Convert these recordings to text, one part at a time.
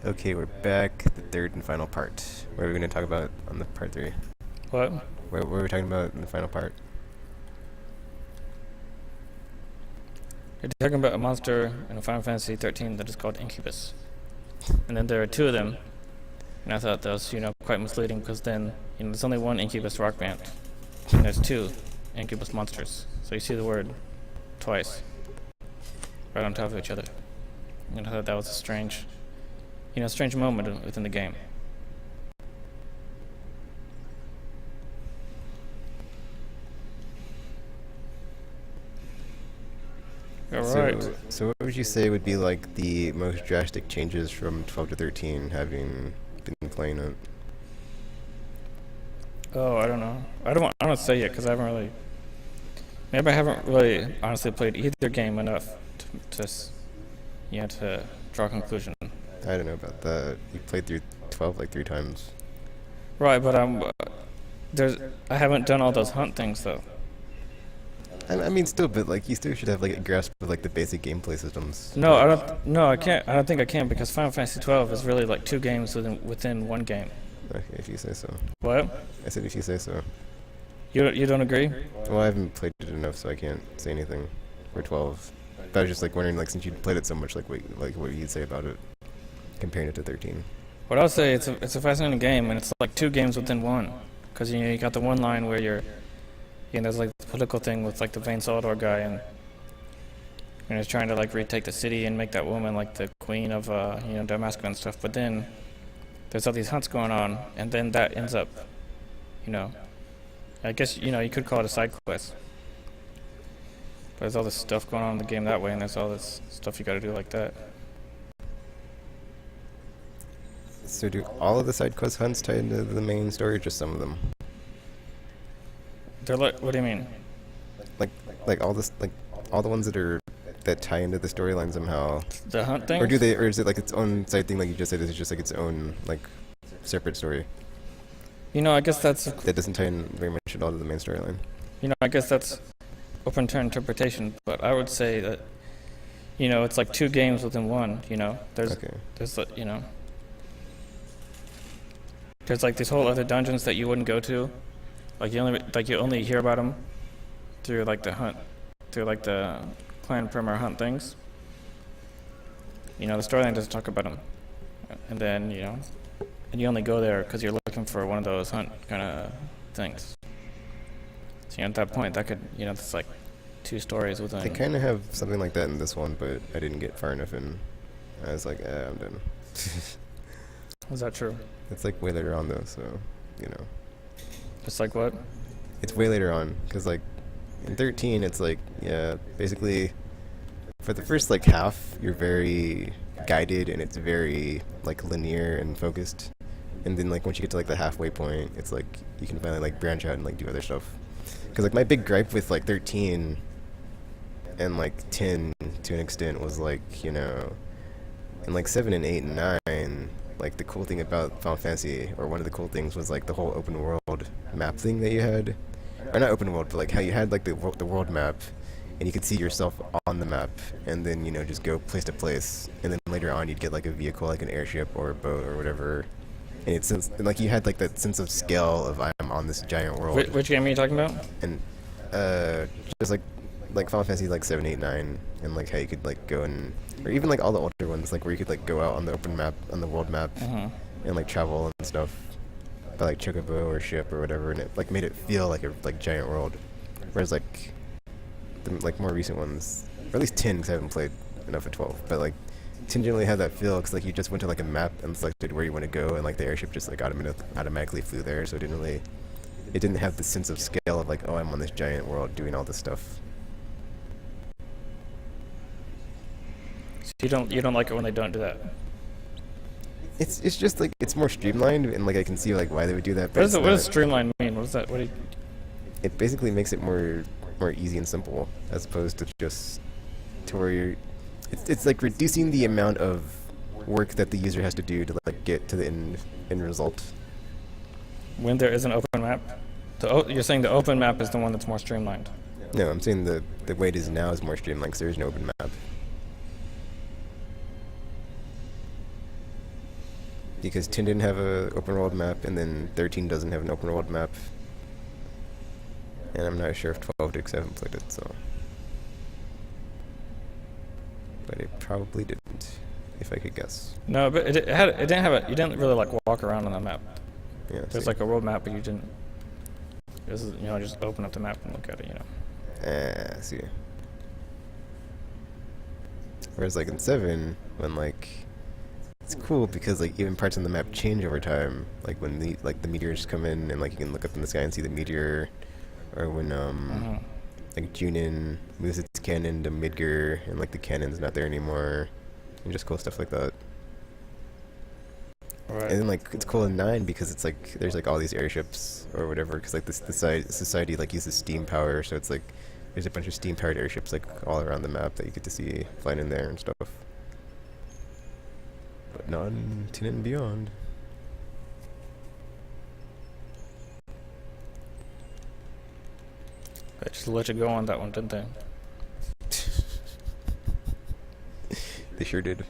Okay, we're back. The third and final part. What are we going to talk about on the part 3? What? What were we talking about in the final part? You're talking about a monster in Final Fantasy 13 that is called Incubus. And then there are two of them. And I thought that was, quite misleading because then, there's only one Incubus rock band. And there's two Incubus monsters. So you see the word twice. Right on top of each other. And I thought that was a strange moment within the game. Alright. So what would you say would be like the most drastic changes from 12 to 13, having been playing it? Oh, I don't know. I don't want to say it because I haven't really honestly played either game enough to draw a conclusion. I don't know about that. You played through 12 like 3 times. Right, but I haven't done all those hunt things though. I mean, still, but like you still should have like a grasp of like the basic gameplay systems. No, I don't. No, I can't. I don't think I can because Final Fantasy 12 is really like 2 games within one game. Okay, if you say so. What? I said if you say so. You don't agree? Well, I haven't played it enough, so I can't say anything for 12. But I was just like wondering, like, since you played it so much, like what you'd say about it, comparing it to 13. What I'll say, it's a fascinating game, and it's like 2 games within one. Because you got the one line where there's like the political thing with like the Vane Soldor guy, and he's trying to like retake the city and make that woman like the queen of Damascus and stuff. But then there's all these hunts going on, and then that ends up, I guess you could call it a side quest. But there's all this stuff going on in the game that way, and there's all this stuff you got to do like that. So do all of the side quest hunts tie into the main story, or just some of them? They're like, what do you mean? Like all this, like all the ones that tie into the storyline somehow. The hunt thing? Or is it like its own side thing, like you just said? Is it just like its own like separate story? I guess that doesn't tie in very much at all to the main storyline. I guess that's open to interpretation, but I would say that it's like 2 games within one. There's there's like these whole other dungeons that you wouldn't go to, you only hear about them through like the clan primer hunt things. The storyline doesn't talk about them, and then and you only go there because you're looking for one of those hunt kind of things. So at that point, that could it's like 2 stories within. They kind of have something like that in this one, but I didn't get far enough in. I was like, I'm done. Was that true? It's like way later on though, so It's like what? It's way later on, because like in 13, it's like basically for the first like half, you're very guided and it's very like linear and focused. And then like once you get to like the halfway point, it's like you can finally like branch out and like do other stuff. Because like my big gripe with like 13 and like 10 to an extent was like and like 7 and 8 and 9, like the cool thing about Final Fantasy, or one of the cool things, was like the whole open world map thing that you had, or not open world, but like how you had like the world map, and you could see yourself on the map, and then just go place to place, and then later on you'd get like a vehicle, like an airship or a boat or whatever, and like you had like that sense of scale of I'm on this giant world. Which game are you talking about? And just like Final Fantasy like 7, 8, 9, and like how you could like go and, or even like all the older ones, like where you could like go out on the open map, on the world map, and like travel and stuff by like chocobo or ship or whatever, and it like made it feel like a like giant world. Whereas like the like more recent ones, or at least 10, because I haven't played enough of 12, but like 10 generally had that feel because like you just went to like a map and selected where you want to go, and like the airship just like automatically flew there, so it didn't have the sense of scale of like, oh, I'm on this giant world doing all this stuff. So you don't like it when they don't do that? It's just like it's more streamlined, and like I can see like why they would do that. But what does streamlined mean? What is that? It basically makes it more easy and simple, as opposed to just to where it's like reducing the amount of work that the user has to do to like get to the end result. When there is an open map, you're saying the open map is the one that's more streamlined? No, I'm saying the way it is now is more streamlined because there is no open map. because 10 didn't have a open world map, and then 13 doesn't have an open world map. And I'm not sure if 12 did, 'cause I haven't played it, so. But it probably didn't, if I could guess. No, but it didn't have a. You didn't really like walk around on the map. Yeah. There's like a world map, but you didn't. This is, just open up the map and look at it. I see. Whereas like in 7, when like it's cool because like even parts of the map change over time. Like when the meteors come in and like you can look up in the sky and see the meteor, or when like Junin moves its cannon to Midgar and like the cannon's not there anymore, and just cool stuff like that. Right. And then like it's cool in 9 because it's like there's like all these airships or whatever, because like the society like uses steam power, so it's like there's a bunch of steam powered airships like all around the map that you get to see flying in there and stuff. But not in 10 and beyond. They just let you go on that one, didn't they? They sure did.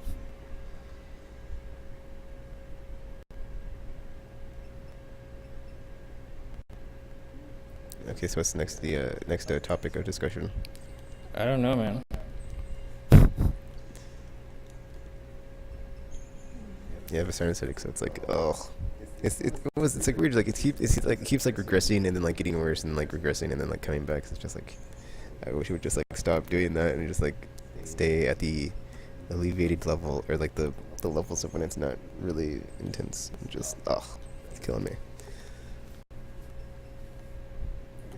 Okay, so what's the next topic of discussion? I don't know, man. Yeah, but certain aesthetic, so it's like, oh, it's like weird. Like it keeps like regressing and then like getting worse and like regressing and then like coming back. So it's just like, I wish it would just like stop doing that and just like stay at the alleviated level, or like the levels of when it's not really intense. And just it's killing me.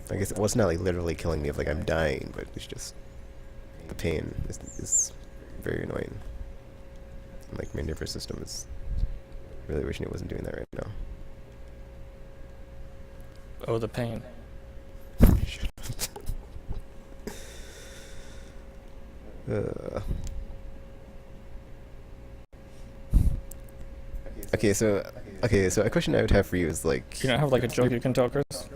I guess it's not like literally killing me if like I'm dying, but it's just the pain is very annoying. And, like my nervous system is really wishing it wasn't doing that right now. Oh, the pain. Shut up. Okay, so a question I would have for you is like, You don't have like a joke you can tell, Chris?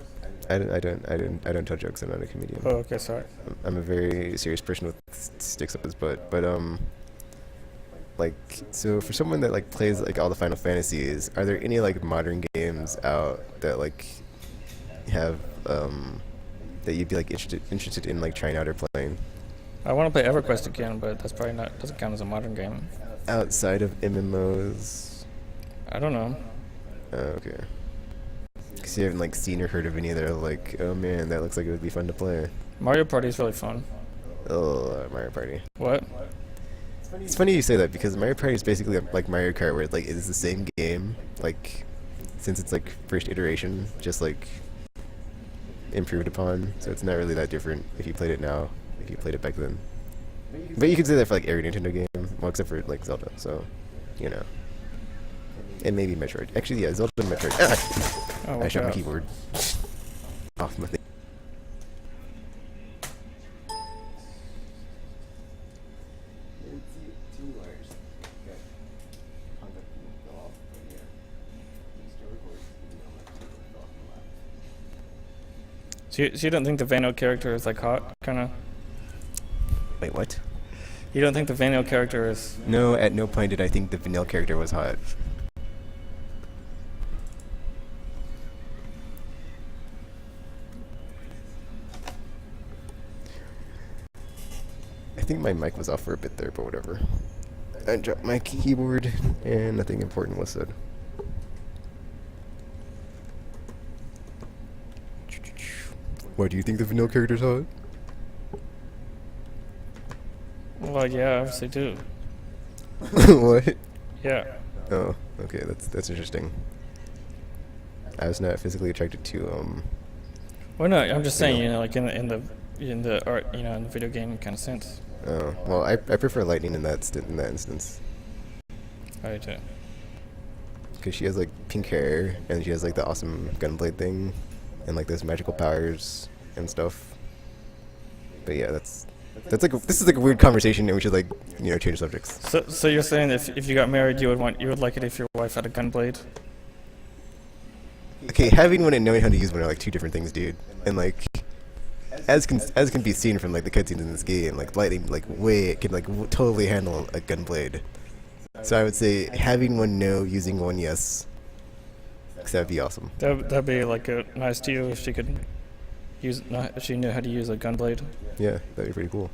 I don't tell jokes. I'm not a comedian. Oh, okay, sorry. I'm a very serious person with sticks up his butt. But like, so for someone that like plays like all the Final Fantasies, are there any like modern games out that like have that you'd be like interested in like trying out or playing? I want to play EverQuest again, but that's probably doesn't count as a modern game. Outside of MMOs? I don't know. Okay. Because you haven't like seen or heard of any that are like, oh man, that looks like it would be fun to play. Mario Party is really fun. Oh, Mario Party. What? It's funny you say that because Mario Party is basically like Mario Kart, where it's like it is the same game, like since it's like first iteration, just like improved upon. So it's not really that different if you played it now, if you played it back then. But you could say that for like every Nintendo game, well except for like Zelda. So, you know, and maybe Metroid. Actually, yeah, Zelda and Metroid. Oh, I shot my God. keyboard off my thing. So you don't think the Vano character is like hot, kind of? Wait, what? You don't think the Vano character is? No, at no point did I think the vanilla character was hot. I think my mic was off for a bit there, but whatever. I dropped my keyboard and nothing important was said. Why do you think the vanilla character's hot? Well, yeah, obviously do. What? Yeah. Oh, okay, that's interesting. I was not physically attracted to Well, no, I'm just saying, like in the art, in the video game kind of sense. Oh, well, I prefer Lightning in that instance. I do too. Because she has like pink hair and she has like the awesome gunblade thing and like those magical powers and stuff. But yeah, this is like a weird conversation and we should like change subjects. So you're saying if you got married, you would like it if your wife had a gunblade? Okay, having one and knowing how to use one are like two different things, dude. And like as can be seen from like the cutscenes in this game, like Lightning can like totally handle a gunblade. So I would say having one no, using one yes. 'Cause that'd be awesome. That'd be like nice to you if she could if she knew how to use a gun blade. Yeah, that'd be pretty cool.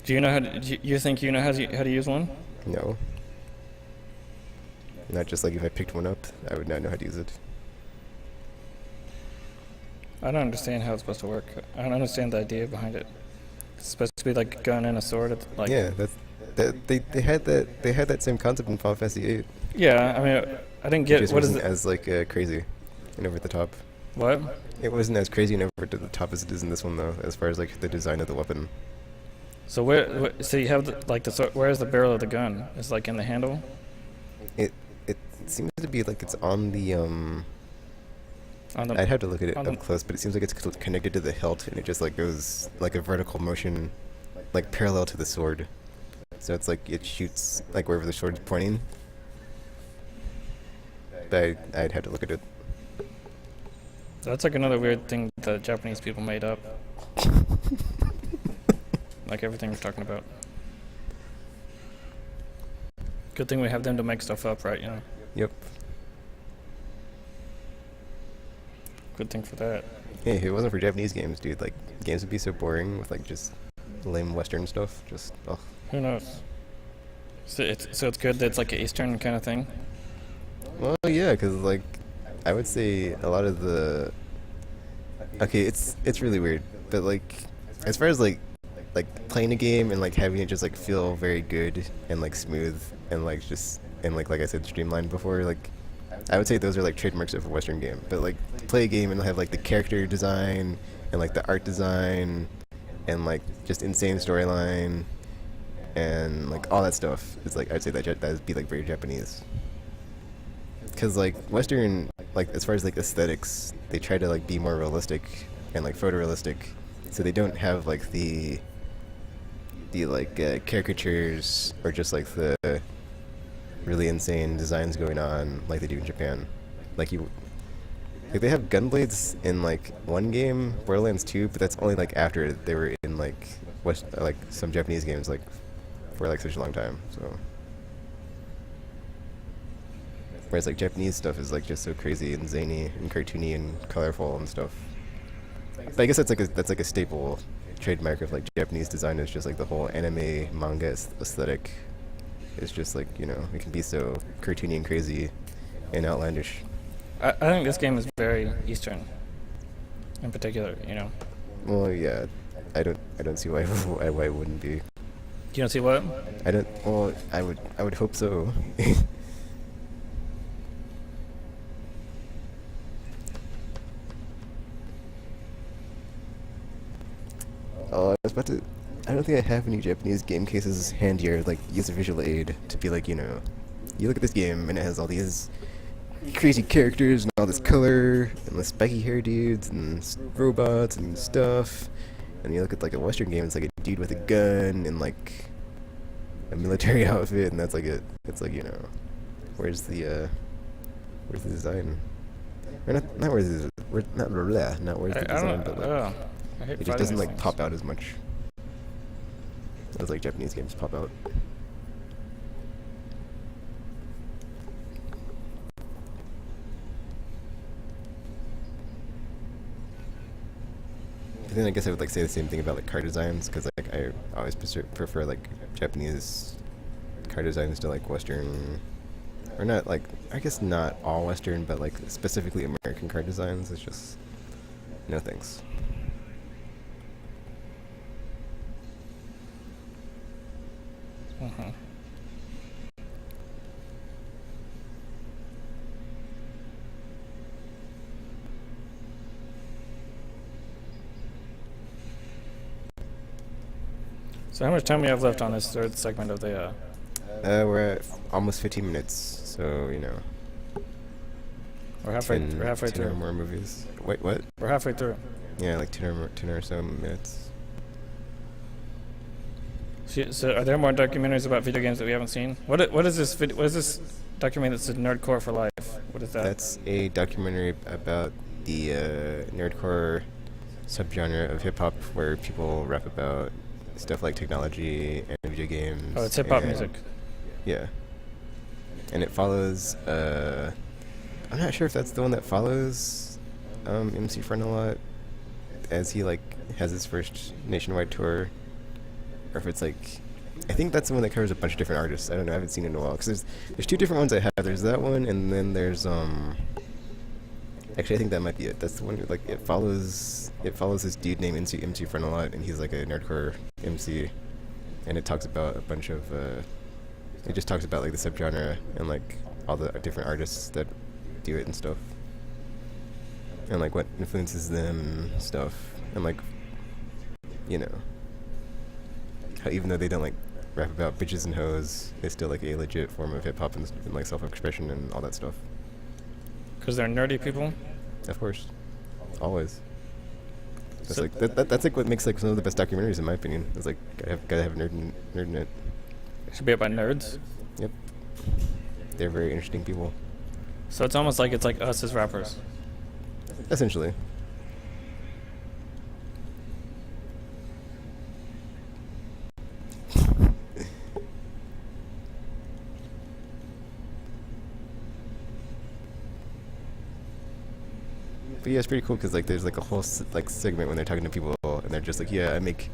Do you know how to, do you think you know how to use one? No. Not just like if I picked one up, I would not know how to use it. I don't understand how it's supposed to work. I don't understand the idea behind it. It's supposed to be like a gun and a sword. Like Yeah, they had that same concept in Final Fantasy VIII. yeah. I mean, I didn't It get just what is wasn't it? as like crazy and over the top. What? It wasn't as crazy and over the top as it is in this one though, as far as like the design of the weapon. So so you have the sword. Where's the barrel of the gun? It's like in the handle. It seems to be like it's on the On the I'd have to look at it on up the- close, but it seems like it's connected to the hilt, and it just like goes like a vertical motion, like parallel to the sword. So it's like it shoots like wherever the sword's pointing. But I'd have to look at it. That's like another weird thing the Japanese people made up. Like everything we're talking about. Good thing we have them to make stuff up, right? You know. Yep. Good thing for that. Hey, if it wasn't for Japanese games, dude, like games would be so boring with like just lame Western stuff. Just oh. Who knows? So it's good that it's like an Eastern kind of thing. Well, yeah, because like I would say a lot of the okay, it's really weird, but like as far as like playing a game and like having it just like feel very good and like smooth and like just and like I said streamlined before, like I would say those are like trademarks of a Western game. But like play a game and have like the character design and like the art design and like just insane storyline and like all that stuff is like I'd say that would be like very Japanese. Because like Western, like as far as like aesthetics, they try to like be more realistic and like photorealistic, so they don't have like the like caricatures or just like the really insane designs going on like they do in Japan. Like they have gunblades in like one game, Borderlands 2, but that's only like after they were in like like some Japanese games like for like such a long time. So. Whereas like Japanese stuff is like just so crazy and zany and cartoony and colorful and stuff. But I guess that's like a staple trademark of like Japanese design is just like the whole anime manga aesthetic. It's just like, you know, it can be so cartoony and crazy and outlandish. I think this game is very Eastern, in particular. You know. Well, yeah, I don't see why why it wouldn't be. You don't see what? I don't. Well, I would hope so. Oh, I was about to. I don't think I have any Japanese game cases handy or like use a visual aid to be like, you know, you look at this game and it has all these crazy characters and all this color and the spiky hair dudes and robots and stuff, and you look at like a Western game, it's like a dude with a gun and like a military outfit, and that's like it. It's like, you know, where's the design? Or not where's the not where's the design, but like. I hate It just fighting doesn't these like things. pop out as much as like Japanese games pop out. But then I guess I would like say the same thing about like car designs, because like I always prefer like Japanese car designs to like Western, or not like I guess not all Western, but like specifically American car designs. It's just no thanks. Uh-huh. So how much time we have left on this third segment of the? We're at almost 15 minutes, so you know. We're halfway. 10, We're halfway 10 or through. more movies. Wait, what? We're halfway through. Yeah, like 10 or so minutes. So are there more documentaries about video games that we haven't seen? What is this? What is this documentary that says Nerdcore for Life? What is that? That's a documentary about the nerdcore subgenre of hip hop where people rap about stuff like technology and video games. Oh, it's hip hop and- music. Yeah. And it follows. I'm not sure if that's the one that follows MC Friend a lot, as he like has his first nationwide tour, or if it's like. I think that's the one that covers a bunch of different artists. I don't know. I haven't seen it in a while because there's two different ones I have. There's that one, and then there's Actually, I think that might be it. That's the one. Like it follows this dude named MC Friend a lot, and he's like a nerdcore MC, and it talks about a bunch of. It just talks about like the subgenre and like all the different artists that do it and stuff, and like what influences them and stuff, and like, you know, how even though they don't like rap about bitches and hoes, it's still like a legit form of hip hop and like self-expression and all that stuff. Because they're nerdy people. Of course, always. That's So- like that's like what makes like some of the best documentaries in my opinion. It's like gotta have nerd in it. It should be about nerds. Yep, they're very interesting people. So it's almost like it's like us as rappers. Essentially. But yeah, it's pretty cool because like there's like a whole like segment when they're talking to people and they're just like, yeah, I make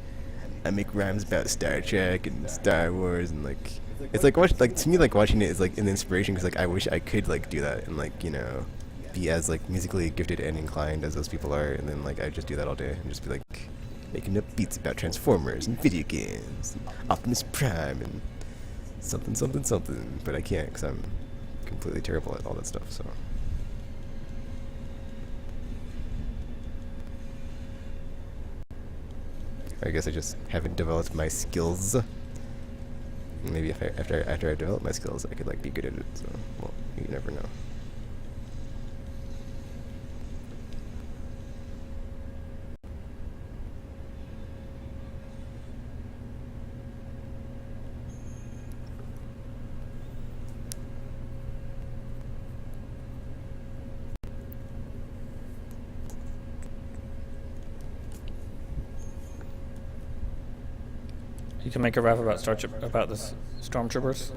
rhymes about Star Trek and Star Wars and like it's like to me like watching it is like an inspiration because like I wish I could like do that and like, you know, be as like musically gifted and inclined as those people are, and then like I just do that all day and just be like making up beats about Transformers and video games and Optimus Prime and something, but I can't because I'm completely terrible at all that stuff. So I guess I just haven't developed my skills. Maybe if after I develop my skills, I could like be good at it. So, well, you never know. You can make a rap about about the stormtroopers.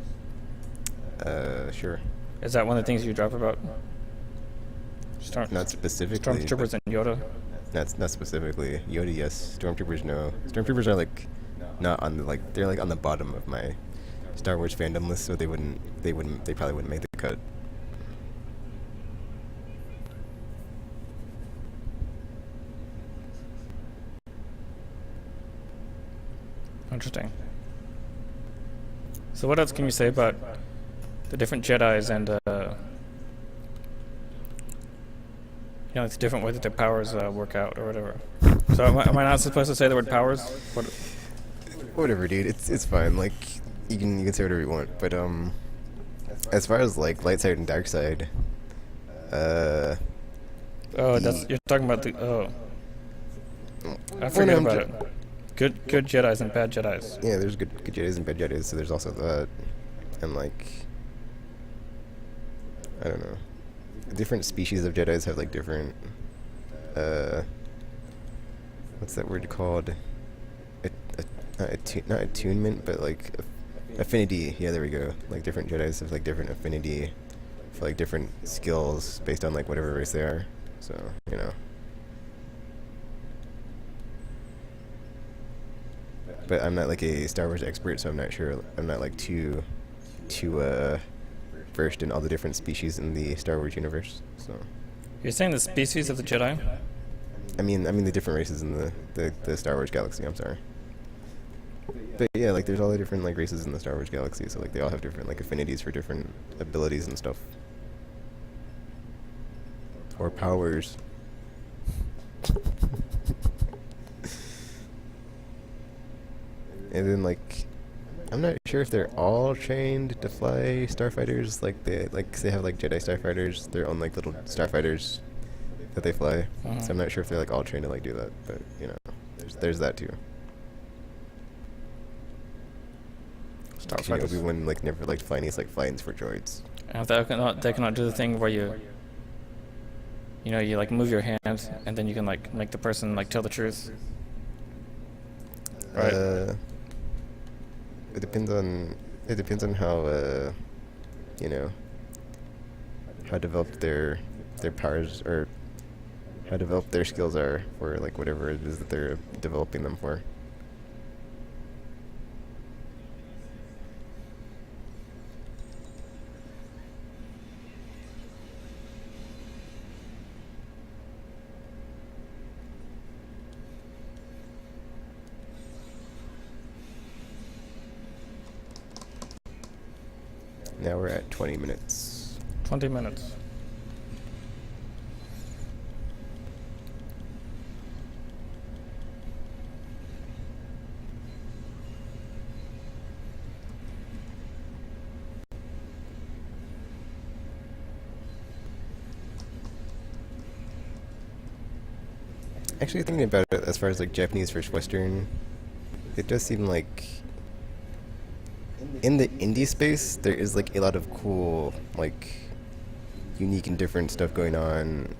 Sure. Is that one of the things you drop about? Not specifically. Stormtroopers and Yoda. Not specifically. Yoda, yes. Stormtroopers, no. Stormtroopers are like not on the like they're like on the bottom of my Star Wars fandom list, so they probably wouldn't make the cut. Interesting. So what else can you say about the different Jedis and you know, it's a different way that their powers work out or whatever. So am I not supposed to say the word powers? What? Whatever, dude. It's fine. Like you can say whatever you want, but as far as like light side and dark side, Oh, you're talking about the I Well, forget no, about it. Good Jedis and bad Jedis. yeah, there's good Jedis and bad Jedis, so there's also that, and like I don't know, different species of Jedis have like different what's that word called? Not attunement, but like affinity. Yeah, there we go. Like different Jedis have like different affinity for like different skills based on like whatever race they are. So you know. But I'm not like a Star Wars expert, so I'm not sure. I'm not like too versed in all the different species in the Star Wars universe. So You're saying the species of the Jedi? I mean the different races in the Star Wars galaxy. I'm sorry. But yeah, like there's all the different like races in the Star Wars galaxy, so like they all have different like affinities for different abilities and stuff. Or powers. And then like I'm not sure if they're all trained to fly starfighters. Like they have like Jedi starfighters, their own like little starfighters that they fly. So I'm not sure if they're like all trained to like do that, but you know, there's that too. Starfighters. Obi-Wan like never liked flying. He's like flying's for droids. And they cannot do the thing where you You know, you like move your hand, and then you can like make the person like tell the truth. Right. It depends on how you know, how developed their powers, or how developed their skills are for like whatever it is that they're developing them for. Now we're at 20 minutes. 20 minutes. Actually, thinking about it, as far as like Japanese versus Western, it does seem like in the indie space there is like a lot of cool, like unique and different stuff going on,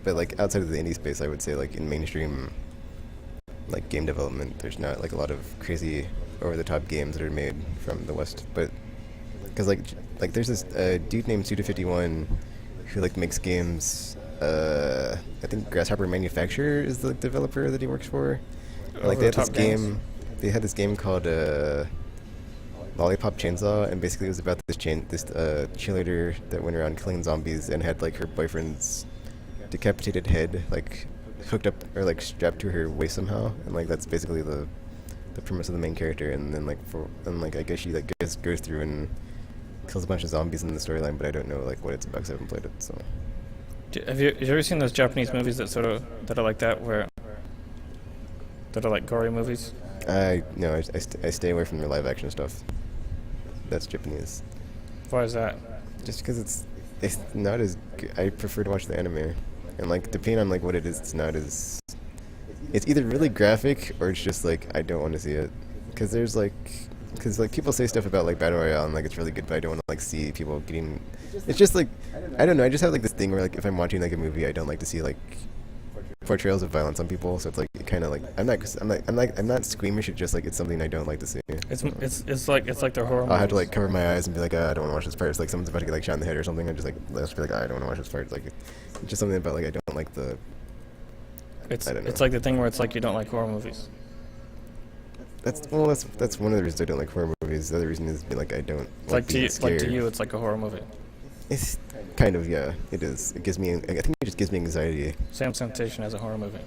but like outside of the indie space, I would say like in mainstream like game development, there's not like a lot of crazy over the top games that are made from the West. But because like there's this dude named Suda51 who like makes games. I think Grasshopper Manufacturer is the developer that he works for. And, like they had this game. They had this game called Lollipop Chainsaw, and basically it was about this cheerleader that went around killing zombies and had like her boyfriend's decapitated head like hooked up or like strapped to her waist somehow, and like that's basically the premise of the main character. And then I guess she like goes through and kills a bunch of zombies in the storyline, but I don't know like what it's about because I haven't played it. So. Have you ever seen those Japanese movies that are like that, that are like gory movies? No, I stay away from the live action stuff. That's Japanese. Why is that? Just because it's not as I prefer to watch the anime, and like depending on like what it is, it's not as. It's either really graphic or it's just like I don't want to see it, because people say stuff about like Battle Royale and like it's really good, but I don't want to like see people getting. It's just like I don't know. I just have like this thing where like if I'm watching like a movie, I don't like to see like portrayals of violence on people. So it's like kind of like I'm not squeamish. It's just like it's something I don't like to see. It's like the horror. I'll have to like cover my eyes and be like, I don't want to watch this part. It's like someone's about to get like shot in the head or something. I'm just like let's be like, I don't want to watch this part. It's like it's just something about like I don't like the. I don't know. It's like the thing where it's like you don't like horror movies. That's one of the reasons I don't like horror movies. The other reason is like I don't like being scared. Like to you, it's like a horror movie. It's kind of, yeah, it is. It gives me, I think it just gives me anxiety. Same sensation as a horror movie.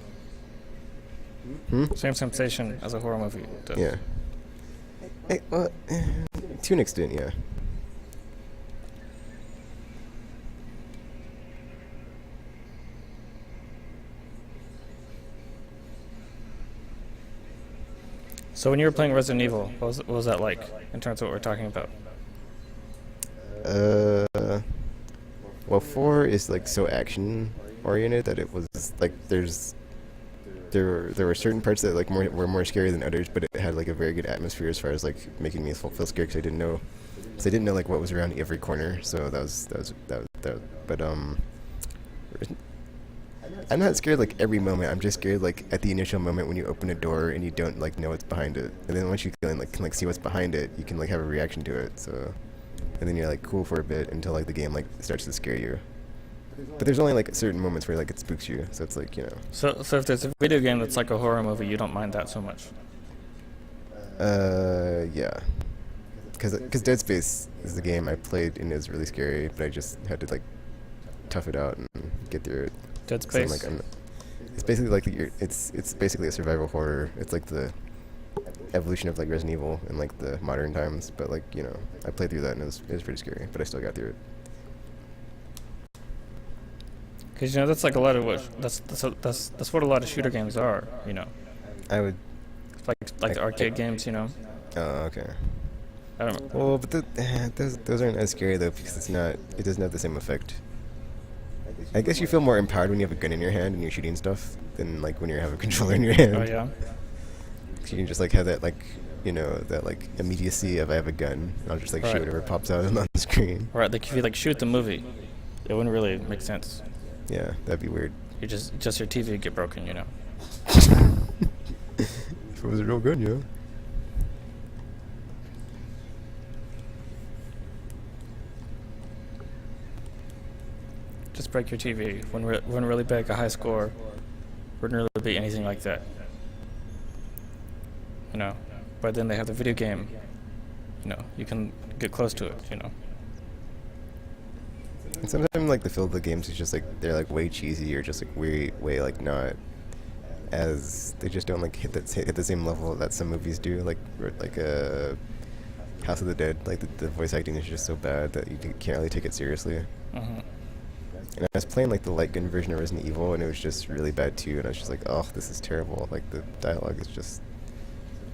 Same sensation as a horror movie does. Yeah. Well, to an extent, yeah. So when you were playing Resident Evil, what was that like in terms of what we're talking about? Well, 4 is like so action oriented that it was like there were certain parts that like were more scary than others, but it had like a very good atmosphere as far as like making me feel scared because I didn't know like what was around every corner. So that was. But I'm not scared like every moment. I'm just scared like at the initial moment when you open a door and you don't like know what's behind it, and then once you can see what's behind it, you can like have a reaction to it. So. And then you're like cool for a bit until like the game like starts to scare you. But there's only like certain moments where like it spooks you, so it's like, you know. So if there's a video game that's like a horror movie, you don't mind that so much? Yeah. Because Dead Space is the game I played and it was really scary, but I just had to like tough it out and get through it. Dead Space. It's basically like it's basically a survival horror. It's like the evolution of like Resident Evil in like the modern times, but like, you know, I played through that and it was pretty scary, but I still got through it. Because you know that's like a lot of what that's what a lot of shooter games are, you know. I would like the arcade games, you know. Oh, okay. I don't know. Well, but those aren't as scary though, because it doesn't have the same effect. I guess you feel more empowered when you have a gun in your hand and you're shooting stuff than like when you have a controller in your hand. Oh yeah. You can just like have that like, you know, that like immediacy of I have a gun and I'll just like shoot whatever pops out on the screen. Right, like if you like shoot the movie, it wouldn't really make sense. Yeah, that'd be weird. You just your TV get broken, you know. If it was real good, yeah. Just break your TV. Wouldn't really break a high score. Wouldn't really be anything like that. You know. But then they have the video game. You know, you can get close to it, you know. And sometimes like the feel of the games is just like they're like way cheesy or just like way like not as they just don't like hit the same level that some movies do, like House of the Dead. Like the voice acting is just so bad that you can't really take it seriously. Mm-hmm. And I was playing like the light gun version of Resident Evil, and it was just really bad too. And I was just like, oh, this is terrible. Like the dialogue is just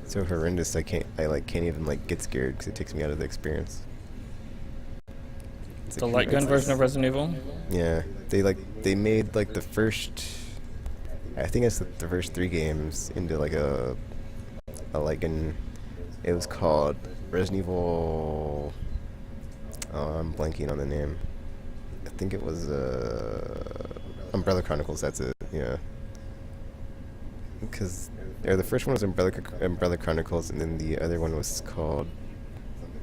so horrendous. I can't even like get scared because it takes me out of the experience. It's The like, light gun version of Resident Evil? Yeah, they made like the first, I think it's the first 3 games into like a light gun. It was called Resident Evil. Oh, I'm blanking on the name. I think it was Umbrella Chronicles. That's it. Yeah. Because the first one was Umbrella Chronicles, and then the other one was called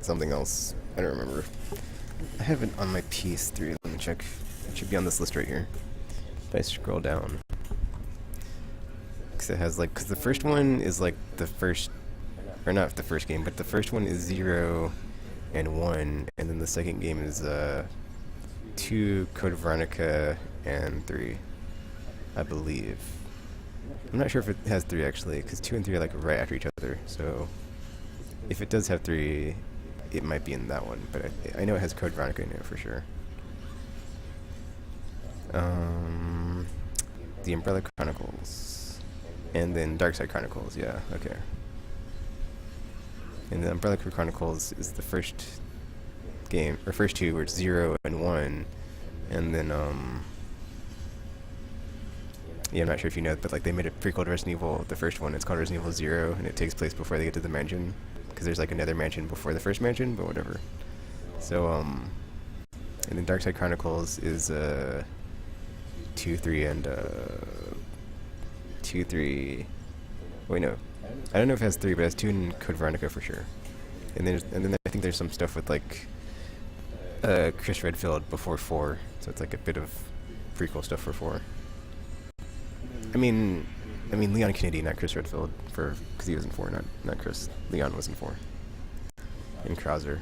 something else. I don't remember. I have it on my PS3. Let me check. It should be on this list right here. If I scroll down, because it has like, because the first one is like the first, or not the first game, but the first one is 0 and 1, and then the second game is 2, Code Veronica, and 3, I believe. I'm not sure if it has 3 actually, because 2 and 3 are like right after each other. So if it does have 3, it might be in that one, but I know it has Code Veronica in it for sure. The Umbrella Chronicles, and then Darkside Chronicles. Yeah, okay. And the Umbrella Chronicles is the first game, or first 2, where it's 0 and 1, and then yeah, I'm not sure if you know, but like they made a prequel to Resident Evil. The first one, it's called Resident Evil 0, and it takes place before they get to the mansion, because there's like another mansion before the first mansion, but whatever. So and then Darkside Chronicles is 2, 3, and 2, 3. Wait, no, I don't know if it has 3, but it has 2 in Code Veronica for sure. And then I think there's some stuff with like Chris Redfield before 4, so it's like a bit of prequel stuff for 4. I mean Leon Kennedy, not Chris Redfield, because he was in 4, not Chris. Leon was in 4. And Krauser.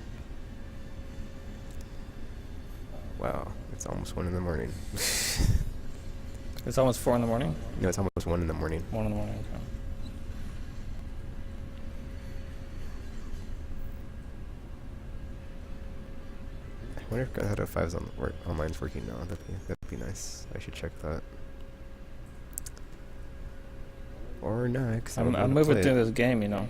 Wow, it's almost 1 in the morning. It's almost 4 in the morning? No, it's almost 1 in the morning. 1 in the morning, okay. I wonder if God Out of 5's online's working now. That'd be nice. I should check that. Or not, because I'm moving through this game, you know.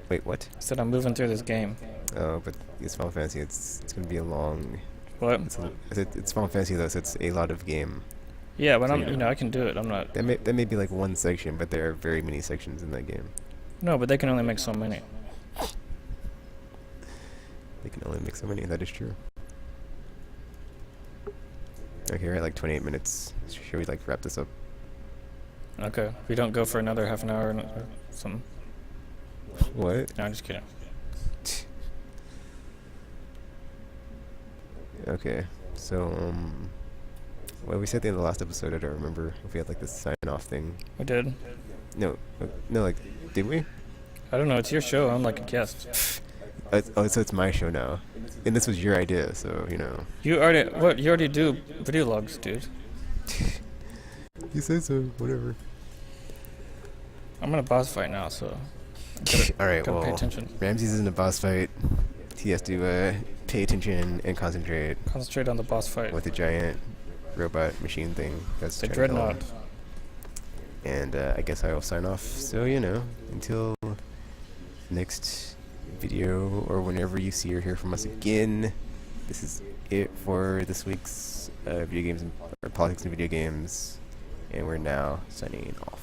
Wait, what? I said I'm moving through this game. Oh, but it's Final Fantasy. It's gonna be a long. What? It's Final Fantasy though, so it's a lot of game. Yeah, but So, you know, I can do it. I'm not. That may be like one section, but there are very many sections in that game. No, but they can only make so many. They can only make so many. That is true. Okay, we're at like 28 minutes. Should we like wrap this up? Okay. We don't go for another half an hour or something. What? No, I'm just kidding. Okay, so well, we said at the end of the last episode. I don't remember if we had like this sign-off thing. We did. No, like, did we? I don't know. It's your show. I'm like a guest. So it's my show now, and this was your idea, so you know. You already do video logs, dude. You say so. Whatever. I'm in a boss fight now, so. All right. Gotta Well, pay attention. Ramses is in a boss fight. He has to pay attention and concentrate Concentrate on the boss fight. with the giant robot machine thing. That's The trying to kill him. dreadnought. And I guess I will sign off. So you know, until next video or whenever you see or hear from us again, this is it for this week's video games or politics and video games, and we're now signing off.